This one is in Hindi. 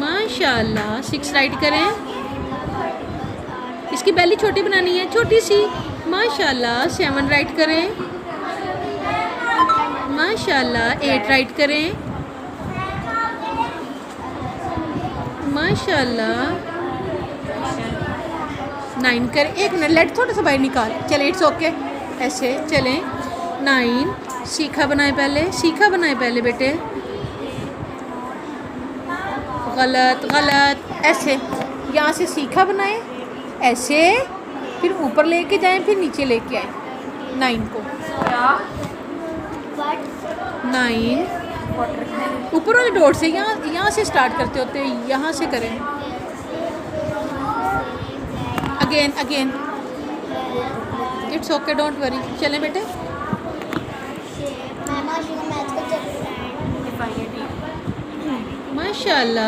माशाल्लाह 6 राइट करें. इसकी बेली छोटी बनानी है, छोटी सी. माशाल्लाह 7 राइट करें. माशाल्लाह 8 राइट करें. माशाल्लाह 9 करें. एक मिनट, लेट थोड़ा सा बाहर निकाल. चले, इट्स ओके. ऐसे चलें. 9 सीखा बनाए पहले, सीखा बनाए पहले बेटे. गलत गलत. ऐसे यहाँ से सीखा बनाए, ऐसे फिर ऊपर लेके जाएं, फिर नीचे लेके आए 9 को. 9 ऊपर वाले डॉट से यहाँ से स्टार्ट करते होते हैं, यहाँ से करें. Again again. It's okay, don't worry. चलें बेटे. माशाल्लाह